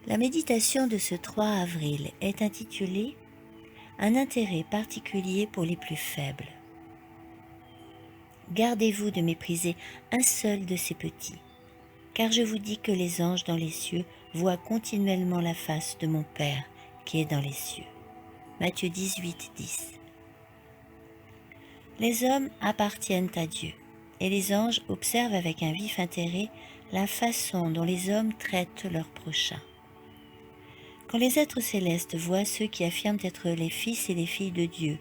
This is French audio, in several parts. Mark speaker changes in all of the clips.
Speaker 1: La méditation de ce 3 avril est intitulée « Un intérêt particulier pour les plus faibles ». Gardez-vous de mépriser un seul de ces petits, car je vous dis que les anges dans les cieux voient continuellement la face de mon Père qui est dans les cieux. Matthieu 18, 10. Les hommes appartiennent à Dieu, et les anges observent avec un vif intérêt la façon dont les hommes traitent leurs prochains. Quand les êtres célestes voient ceux qui affirment être les fils et les filles de Dieu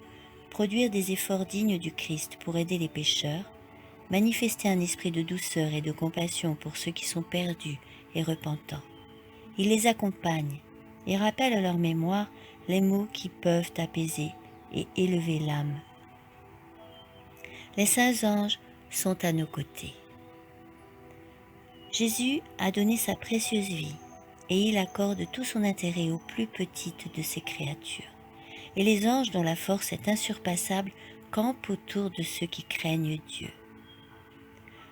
Speaker 1: produire des efforts dignes du Christ pour aider les pécheurs, manifester un esprit de douceur et de compassion pour ceux qui sont perdus et repentants, ils les accompagnent et rappellent à leur mémoire les mots qui peuvent apaiser et élever l'âme. Les saints anges sont à nos côtés. Jésus a donné sa précieuse vie et il accorde tout son intérêt aux plus petites de ses créatures. Et les anges dont la force est insurpassable campent autour de ceux qui craignent Dieu.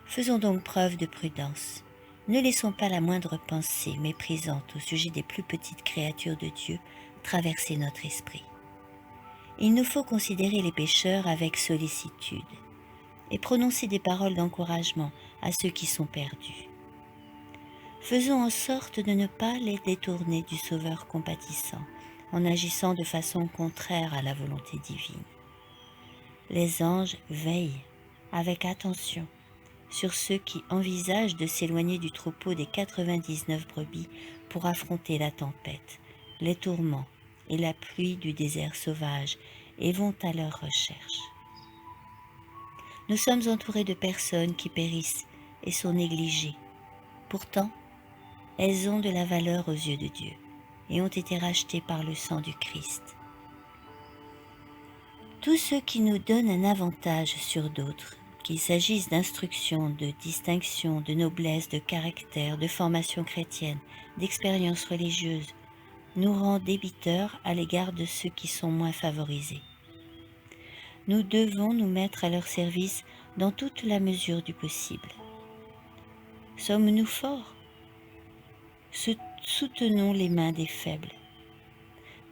Speaker 1: Faisons donc preuve de prudence. Ne laissons pas la moindre pensée méprisante au sujet des plus petites créatures de Dieu traverser notre esprit. Il nous faut considérer les pécheurs avec sollicitude et prononcer des paroles d'encouragement à ceux qui sont perdus. Faisons en sorte de ne pas les détourner du Sauveur compatissant en agissant de façon contraire à la volonté divine. Les anges veillent avec attention sur ceux qui envisagent de s'éloigner du troupeau des 99 brebis pour affronter la tempête, les tourments et la pluie du désert sauvage et vont à leur recherche. Nous sommes entourés de personnes qui périssent et sont négligées. Pourtant, elles ont de la valeur aux yeux de Dieu et ont été rachetées par le sang du Christ. Tous ceux qui nous donnent un avantage sur d'autres, qu'il s'agisse d'instruction, de distinction, de noblesse, de caractère, de formation chrétienne, d'expérience religieuse, nous rendent débiteurs à l'égard de ceux qui sont moins favorisés. Nous devons nous mettre à leur service dans toute la mesure du possible. Sommes-nous forts ? Soutenons les mains des faibles.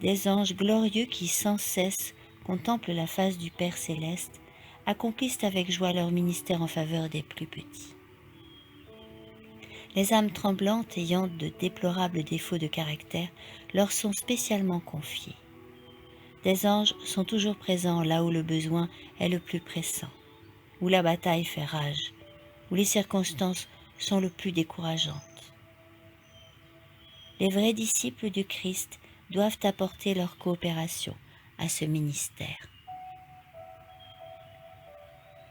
Speaker 1: Des anges glorieux qui sans cesse contemplent la face du Père céleste accomplissent avec joie leur ministère en faveur des plus petits. Les âmes tremblantes ayant de déplorables défauts de caractère leur sont spécialement confiées. Des anges sont toujours présents là où le besoin est le plus pressant, où la bataille fait rage, où les circonstances sont le plus décourageantes. Les vrais disciples du Christ doivent apporter leur coopération à ce ministère.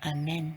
Speaker 1: Amen.